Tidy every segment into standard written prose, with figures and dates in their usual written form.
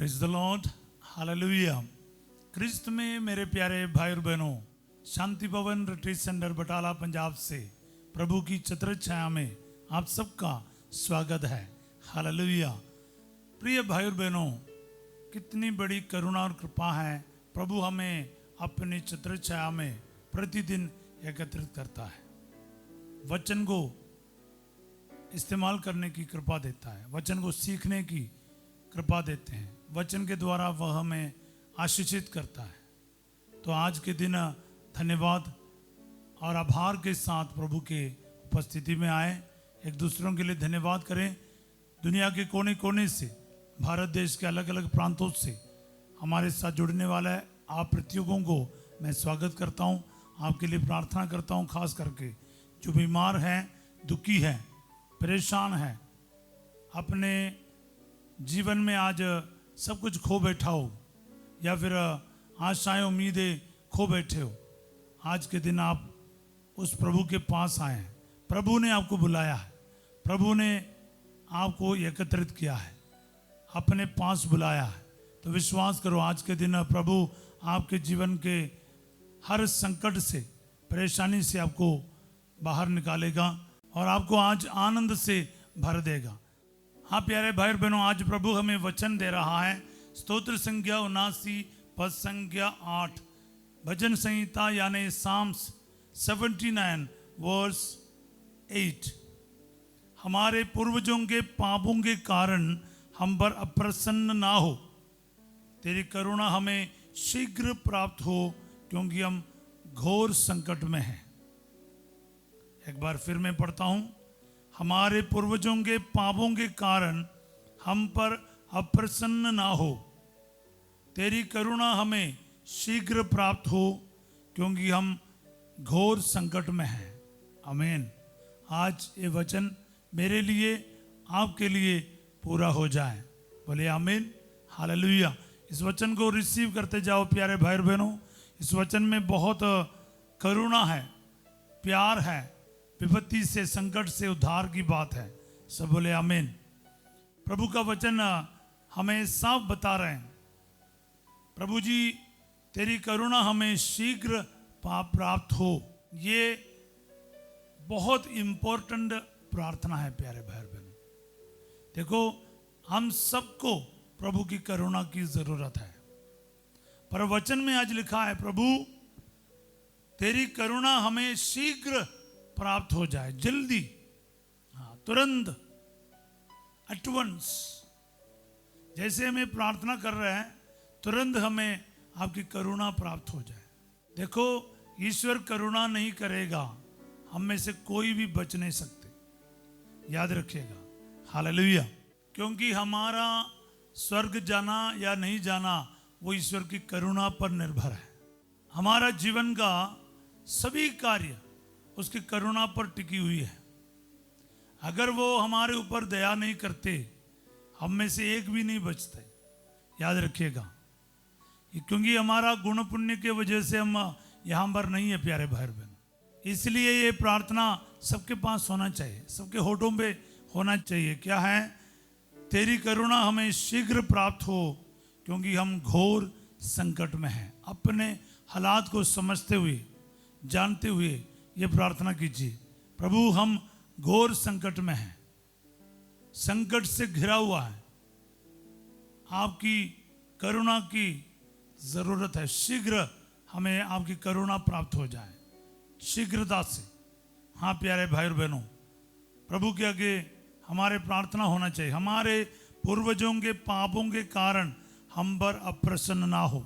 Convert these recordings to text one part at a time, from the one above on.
Praise the lord, hallelujah. Christ में मेरे प्यारे भाई और बहनों, शांति भवन रिट्रीट सेंटर बटाला पंजाब से प्रभु की छत्र छाया में आप सबका स्वागत है। हालेलुया। प्रिय भाई और बहनों, कितनी बड़ी करुणा और कृपा है। प्रभु हमें अपनी छत्र छाया में प्रतिदिन एकत्रित करता है, वचन को इस्तेमाल करने की कृपा देता है, वचन को सीखने की कृपा देते हैं, वचन के द्वारा वह हमें आशीषित करता है। तो आज के दिन धन्यवाद और आभार के साथ प्रभु के उपस्थिति में आए, एक दूसरों के लिए धन्यवाद करें। दुनिया के कोने कोने से, भारत देश के अलग अलग प्रांतों से हमारे साथ जुड़ने वाला है आप प्रत्येकों को मैं स्वागत करता हूं। आपके लिए प्रार्थना करता हूं, खास करके जो बीमार हैं, दुखी हैं, परेशान हैं, अपने जीवन में आज सब कुछ खो बैठा हो या फिर आशाएं उम्मीदें खो बैठे हो, आज के दिन आप उस प्रभु के पास आए हैं। प्रभु ने आपको बुलाया है, प्रभु ने आपको एकत्रित किया है, अपने पास बुलाया है। तो विश्वास करो, आज के दिन प्रभु आपके जीवन के हर संकट से, परेशानी से आपको बाहर निकालेगा और आपको आज आनंद से भर देगा। हाँ प्यारे भाई और बहनों, आज प्रभु हमें वचन दे रहा है। स्तोत्र संख्या 79 पद संख्या 8, भजन संहिता यानी साम्स 79 वर्स 8। हमारे पूर्वजों के पापों के कारण हम पर अप्रसन्न ना हो, तेरी करुणा हमें शीघ्र प्राप्त हो, क्योंकि हम घोर संकट में हैं। एक बार फिर मैं पढ़ता हूं। हमारे पूर्वजों के पापों के कारण हम पर अप्रसन्न ना हो, तेरी करुणा हमें शीघ्र प्राप्त हो, क्योंकि हम घोर संकट में हैं। आमीन। आज ये वचन मेरे लिए, आपके लिए पूरा हो जाए। बोले आमीन, हालेलुया। इस वचन को रिसीव करते जाओ प्यारे भाई और बहनों। इस वचन में बहुत करुणा है, प्यार है, विपत्ति से, संकट से उद्धार की बात है। सब बोले आमीन। प्रभु का वचन हमें साफ बता रहे हैं, प्रभु जी तेरी करुणा हमें शीघ्र प्राप्त हो। ये बहुत इंपॉर्टेंट प्रार्थना है प्यारे भाई बहनों। देखो, हम सबको प्रभु की करुणा की जरूरत है, पर वचन में आज लिखा है प्रभु तेरी करुणा हमें शीघ्र प्राप्त हो जाए, जल्दी, हाँ तुरंत, एट वंस। जैसे हमें प्रार्थना कर रहे हैं, तुरंत हमें आपकी करुणा प्राप्त हो जाए। देखो, ईश्वर करुणा नहीं करेगा, हम में से कोई भी बच नहीं सकते, याद रखिएगा। हालेलुया। क्योंकि हमारा स्वर्ग जाना या नहीं जाना वो ईश्वर की करुणा पर निर्भर है। हमारा जीवन का सभी कार्य उसकी करुणा पर टिकी हुई है। अगर वो हमारे ऊपर दया नहीं करते, हम में से एक भी नहीं बचते, याद रखिएगा। क्योंकि हमारा गुण पुण्य के वजह से हम यहाँ पर नहीं है प्यारे भाई बहन। इसलिए ये प्रार्थना सबके पास होना चाहिए, सबके होठों पे होना चाहिए। क्या है? तेरी करुणा हमें शीघ्र प्राप्त हो, क्योंकि हम घोर संकट में हैं। अपने हालात को समझते हुए, जानते हुए ये प्रार्थना कीजिए, प्रभु हम घोर संकट में हैं, संकट से घिरा हुआ है, आपकी करुणा की जरूरत है। शीघ्र हमें आपकी करुणा प्राप्त हो जाए, शीघ्रता से। हाँ प्यारे भाई और बहनों, प्रभु के आगे हमारे प्रार्थना होना चाहिए, हमारे पूर्वजों के पापों के कारण हम पर अप्रसन्न ना हो।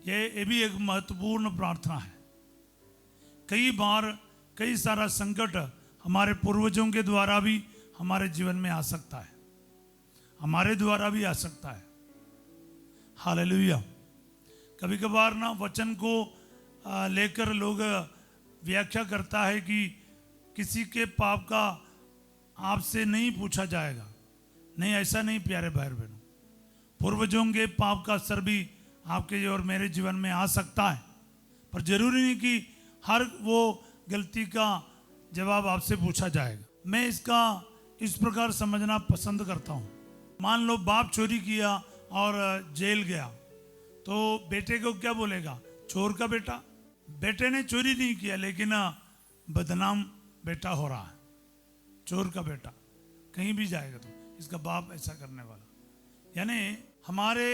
ये भी एक महत्वपूर्ण प्रार्थना है। कई बार कई सारा संकट हमारे पूर्वजों के द्वारा भी हमारे जीवन में आ सकता है, हमारे द्वारा भी आ सकता है। हालेलुया। कभी कभार ना वचन को लेकर लोग व्याख्या करता है कि किसी के पाप का आपसे नहीं पूछा जाएगा। नहीं, ऐसा नहीं प्यारे भाई बहनों। पूर्वजों के पाप का असर भी आपके और मेरे जीवन में आ सकता है, पर जरूरी नहीं कि हर वो गलती का जवाब आपसे पूछा जाएगा। मैं इसका इस प्रकार समझना पसंद करता हूँ मान लो बाप चोरी किया और जेल गया, तो बेटे को क्या बोलेगा? चोर का बेटा। बेटे ने चोरी नहीं किया लेकिन बदनाम बेटा हो रहा है, चोर का बेटा। कहीं भी जाएगा तो इसका बाप ऐसा करने वाला। यानी हमारे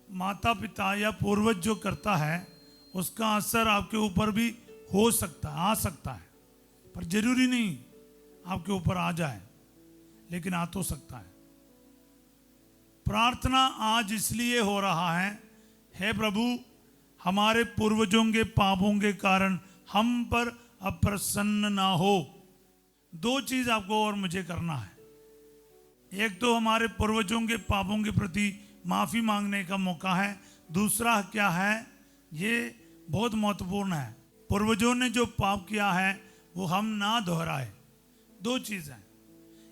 माता पिता या पूर्वज जो करता है उसका असर आपके ऊपर भी हो सकता है, आ सकता है, पर जरूरी नहीं आपके ऊपर आ जाए, लेकिन आ तो सकता है। प्रार्थना आज इसलिए हो रहा है, हे प्रभु हमारे पूर्वजों के पापों के कारण हम पर अप्रसन्न ना हो। दो चीज आपको और मुझे करना है। एक तो हमारे पूर्वजों के पापों के प्रति माफी मांगने का मौका है। दूसरा क्या है? ये बहुत महत्वपूर्ण है, पूर्वजों ने जो पाप किया है वो हम ना दोहराए। दो चीज है,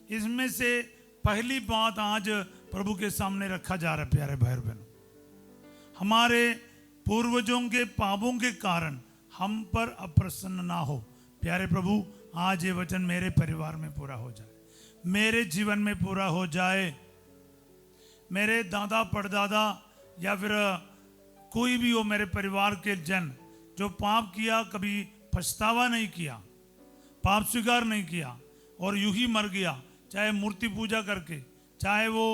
इसमें से पहली बात आज प्रभु के सामने रखा जा रहा है। प्यारे भाई बहनों, हमारे पूर्वजों के पापों के कारण हम पर अप्रसन्न ना हो। प्यारे प्रभु, आज ये वचन मेरे परिवार में पूरा हो जाए, मेरे जीवन में पूरा हो जाए। मेरे दादा परदादा या फिर कोई भी हो, मेरे परिवार के जन जो पाप किया, कभी पछतावा नहीं किया, पाप स्वीकार नहीं किया और यूं ही मर गया, चाहे मूर्ति पूजा करके, चाहे वो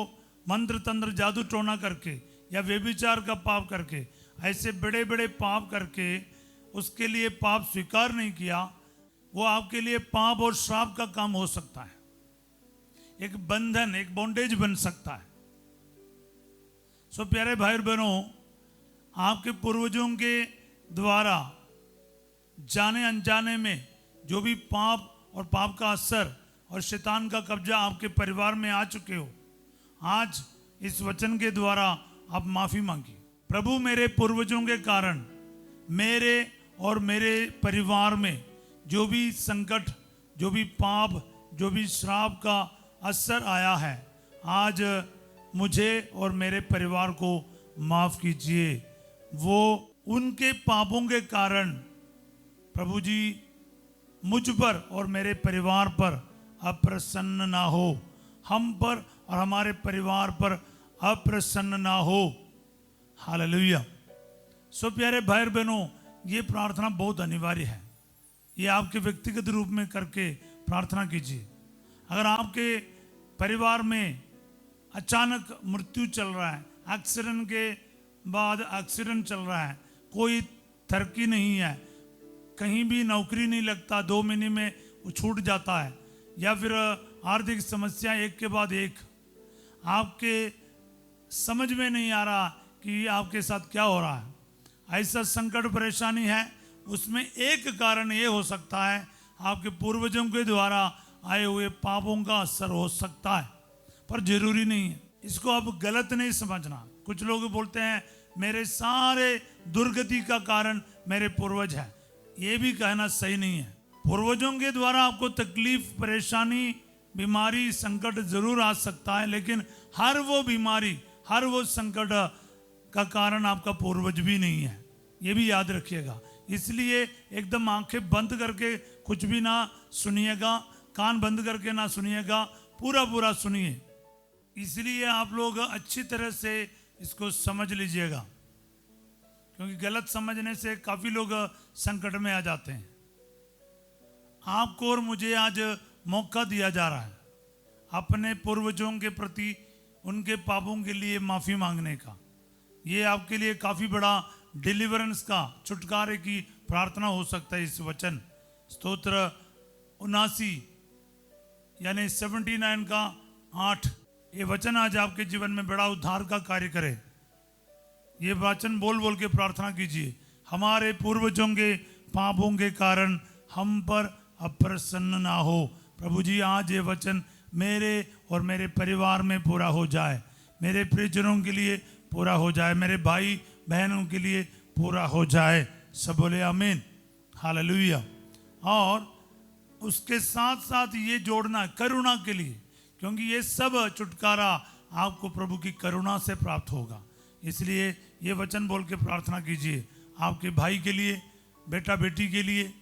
मंत्र तंत्र जादू टोना करके या व्यभिचार का पाप करके, ऐसे बड़े बड़े पाप करके उसके लिए पाप स्वीकार नहीं किया, वो आपके लिए पाप और श्राप का काम हो सकता है। एक बंधन, एक बॉन्डेज बन सकता है। सो प्यारे भाई और बहनों, आपके पूर्वजों के द्वारा जाने अनजाने में जो भी पाप और पाप का असर और शैतान का कब्जा आपके परिवार में आ चुके हो, आज इस वचन के द्वारा आप माफी मांगिए। प्रभु, मेरे पूर्वजों के कारण मेरे और मेरे परिवार में जो भी संकट, जो भी पाप, जो भी श्राप का असर आया है, आज मुझे और मेरे परिवार को माफ कीजिए। वो उनके पापों के कारण प्रभु जी मुझ पर और मेरे परिवार पर अप्रसन्न ना हो, हम पर और हमारे परिवार पर अप्रसन्न ना हो। हालेलुया। सो प्यारे भाई और बहनों, ये प्रार्थना बहुत अनिवार्य है। ये आपके व्यक्तिगत रूप में करके प्रार्थना कीजिए। अगर आपके परिवार में अचानक मृत्यु चल रहा है, एक्सीडेंट के बाद एक्सीडेंट चल रहा है, कोई तरक्की नहीं है, कहीं भी नौकरी नहीं लगता, 2 महीने में वो छूट जाता है, या फिर आर्थिक समस्या एक के बाद एक, आपके समझ में नहीं आ रहा कि आपके साथ क्या हो रहा है, ऐसा संकट परेशानी है, उसमें एक कारण ये हो सकता है आपके पूर्वजों के द्वारा आए हुए पापों का असर हो सकता है, पर जरूरी नहीं है। इसको आप गलत नहीं समझना। कुछ लोग बोलते हैं मेरे सारे दुर्गति का कारण मेरे पूर्वज है, ये भी कहना सही नहीं है। पूर्वजों के द्वारा आपको तकलीफ, परेशानी, बीमारी, संकट जरूर आ सकता है, लेकिन हर वो बीमारी, हर वो संकट का कारण आपका पूर्वज भी नहीं है, ये भी याद रखिएगा। इसलिए एकदम आंखें बंद करके कुछ भी ना सुनिएगा, कान बंद करके ना सुनिएगा, पूरा पूरा सुनिए। इसलिए आप लोग अच्छी तरह से इसको समझ लीजिएगा, क्योंकि गलत समझने से काफी लोग संकट में आ जाते हैं। आपको और मुझे आज मौका दिया जा रहा है अपने पूर्वजों के प्रति उनके पापों के लिए माफी मांगने का। ये आपके लिए काफी बड़ा डिलीवरेंस का, छुटकारे की प्रार्थना हो सकता है। इस वचन स्तोत्र 79 यानी 79 का 8, ये वचन आज आपके जीवन में बड़ा उद्धार का कार्य करे। ये वचन बोल बोल के प्रार्थना कीजिए, हमारे पूर्वजों के पापों के कारण हम पर अप्रसन्न ना हो। प्रभु जी, आज ये वचन मेरे और मेरे परिवार में पूरा हो जाए, मेरे प्रियजनों के लिए पूरा हो जाए, मेरे भाई बहनों के लिए पूरा हो जाए। सब बोले आमीन, हालेलुया। और उसके साथ साथ ये जोड़ना करुणा के लिए, क्योंकि ये सब छुटकारा आपको प्रभु की करुणा से प्राप्त होगा। इसलिए ये वचन बोल के प्रार्थना कीजिए, आपके भाई के लिए, बेटा बेटी के लिए,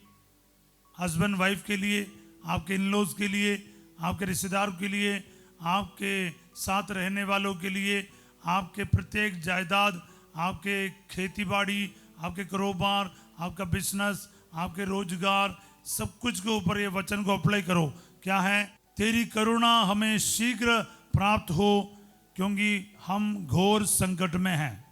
हस्बैंड वाइफ के लिए, आपके इन लॉज के लिए, आपके रिश्तेदारों के लिए, आपके साथ रहने वालों के लिए, आपके प्रत्येक जायदाद, आपके खेती बाड़ी, आपके कारोबार, आपका बिजनेस, आपके रोजगार, सब कुछ के ऊपर ये वचन को अप्लाई करो। क्या है? तेरी करुणा हमें शीघ्र प्राप्त हो, क्योंकि हम घोर संकट में हैं।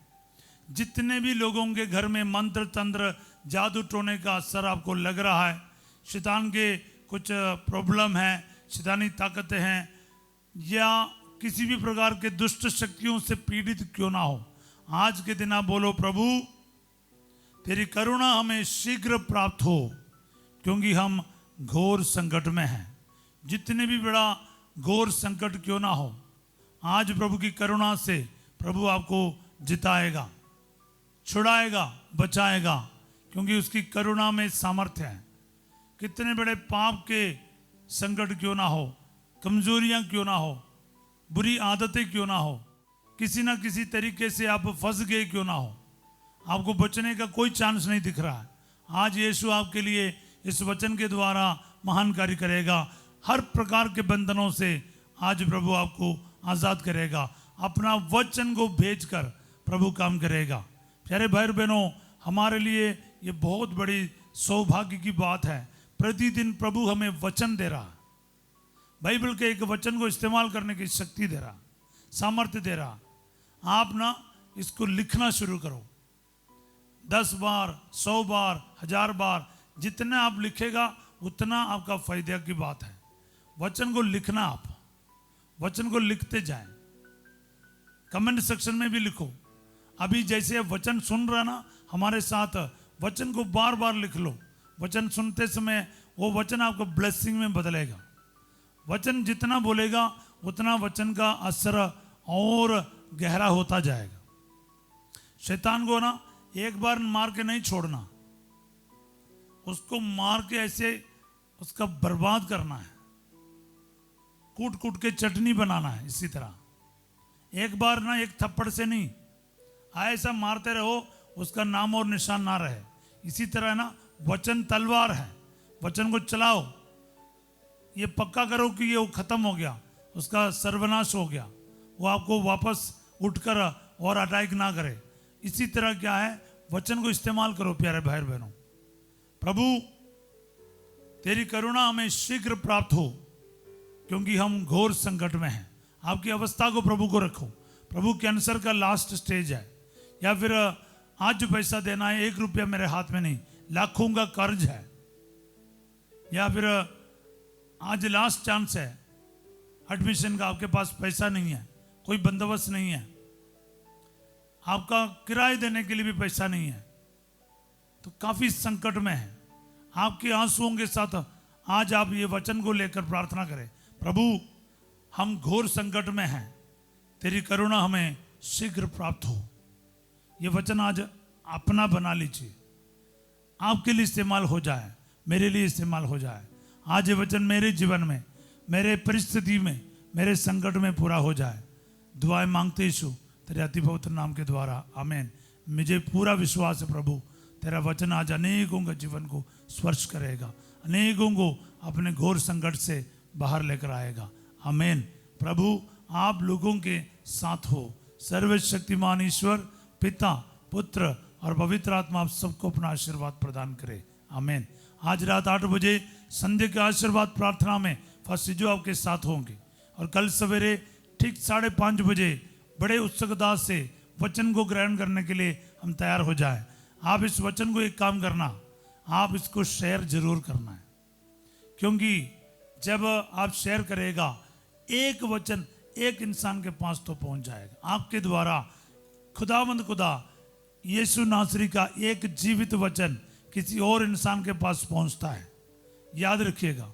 जितने भी लोगों के घर में मंत्र तंत्र जादू टोने का असर आपको लग रहा है, शैतान के कुछ प्रॉब्लम है, शैतानी ताकतें हैं, या किसी भी प्रकार के दुष्ट शक्तियों से पीड़ित क्यों ना हो, आज के दिन आप बोलो, प्रभु तेरी करुणा हमें शीघ्र प्राप्त हो, क्योंकि हम घोर संकट में हैं। जितने भी बड़ा घोर संकट क्यों ना हो, आज प्रभु की करुणा से प्रभु आपको जिताएगा, छुड़ाएगा, बचाएगा, क्योंकि उसकी करुणा में सामर्थ्य है। कितने बड़े पाप के संकट क्यों ना हो, कमजोरियां क्यों ना हो, बुरी आदतें क्यों ना हो, किसी ना किसी तरीके से आप फंस गए क्यों ना हो, आपको बचने का कोई चांस नहीं दिख रहा है, आज यीशु आपके लिए इस वचन के द्वारा महान कार्य करेगा। हर प्रकार के बंधनों से आज प्रभु आपको आज़ाद करेगा। अपना वचन को भेजकर प्रभु काम करेगा। प्यारे भाई बहनों, हमारे लिए ये बहुत बड़ी सौभाग्य की बात है। प्रतिदिन प्रभु हमें वचन दे रहा, बाइबल के एक वचन को इस्तेमाल करने की शक्ति दे रहा, सामर्थ्य दे रहा। आप ना इसको लिखना शुरू करो, 10 बार, 100 बार, 1000 बार, जितना आप लिखेगा उतना आपका फायदे की बात है। वचन को लिखना, आप वचन को लिखते जाएं, कमेंट सेक्शन में भी लिखो। अभी जैसे वचन सुन रहा ना, हमारे साथ वचन को बार बार लिख लो। वचन सुनते समय वो वचन आपको ब्लेसिंग में बदलेगा। वचन जितना बोलेगा उतना वचन का असर और गहरा होता जाएगा। शैतान को ना एक बार मार के नहीं छोड़ना, उसको मार के ऐसे उसका बर्बाद करना है, कूट कूट के चटनी बनाना है। इसी तरह एक बार ना, एक थप्पड़ से नहीं, ऐसा मारते रहो उसका नाम और निशान ना रहे। इसी तरह ना वचन तलवार है, वचन को चलाओ, ये पक्का करो कि ये खत्म हो गया, उसका सर्वनाश हो गया, वो आपको वापस उठकर और अटैक ना करे। इसी तरह क्या है, वचन को इस्तेमाल करो। प्यारे भाई बहनों, प्रभु तेरी करुणा हमें शीघ्र प्राप्त हो, क्योंकि हम घोर संकट में हैं। आपकी अवस्था को प्रभु को रखो। प्रभु कैंसर का लास्ट स्टेज है, या फिर आज जो पैसा देना है 1 रुपया मेरे हाथ में नहीं, लाखों का कर्ज है, या फिर आज लास्ट चांस है एडमिशन का, आपके पास पैसा नहीं है, कोई बंदोबस्त नहीं है, आपका किराए देने के लिए भी पैसा नहीं है, तो काफी संकट में है। आपके आंसुओं के साथ आज आप ये वचन को लेकर प्रार्थना करें, प्रभु हम घोर संकट में हैं, तेरी करुणा हमें शीघ्र प्राप्त हो। ये वचन आज अपना बना लीजिए, आपके लिए इस्तेमाल हो जाए, मेरे लिए इस्तेमाल हो जाए। आज ये वचन मेरे जीवन में, मेरे परिस्थिति में, मेरे संकट में पूरा हो जाए। दुआएं मांगते यीशु तेरे अति पवित्र नाम के द्वारा, आमीन। मुझे पूरा विश्वास है प्रभु, तेरा वचन आज अनेकों के जीवन को स्पर्श करेगा, अनेकों को अपने घोर संकट से बाहर लेकर आएगा। आमीन। प्रभु आप लोगों के साथ हो। सर्वशक्तिमान ईश्वर पिता, पुत्र और पवित्र आत्मा आप सबको अपना आशीर्वाद प्रदान करे। आमीन। आज रात 8 बजे संध्या के आशीर्वाद प्रार्थना में फर्स्ट जो आपके साथ होंगे, और कल सवेरे ठीक 5:30 बजे बड़े उत्सुकता से वचन को ग्रहण करने के लिए हम तैयार हो जाएं। आप इस वचन को एक काम करना, आप इसको शेयर जरूर करना है, क्योंकि जब आप शेयर करेगा, एक वचन एक इंसान के पास तो पहुंच जाएगा। आपके द्वारा खुदावंद खुदा यीशु नासरी का एक जीवित वचन किसी और इंसान के पास पहुंचता है। याद रखिएगा,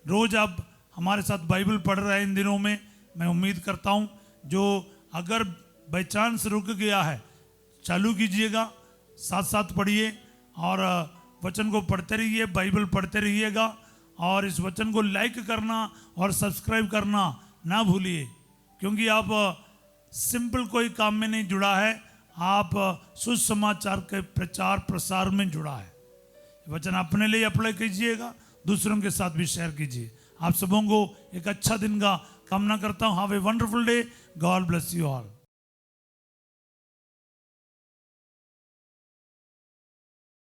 रोज आप हमारे साथ बाइबल पढ़ रहे हैं इन दिनों में। मैं उम्मीद करता हूं जो अगर बाई चांस रुक गया है, चालू कीजिएगा, साथ साथ पढ़िए और वचन को पढ़ते रहिए, बाइबल पढ़ते रहिएगा, और इस वचन को लाइक करना और सब्सक्राइब करना ना भूलिए, क्योंकि आप सिंपल कोई काम में नहीं जुड़ा है, आप सुसमाचार के प्रचार प्रसार में जुड़ा है। वचन अपने लिए अप्लाई कीजिएगा, दूसरों के साथ भी शेयर कीजिए। आप सबों को एक अच्छा दिन का कामना करता हूँ have a wonderful day, God bless you all.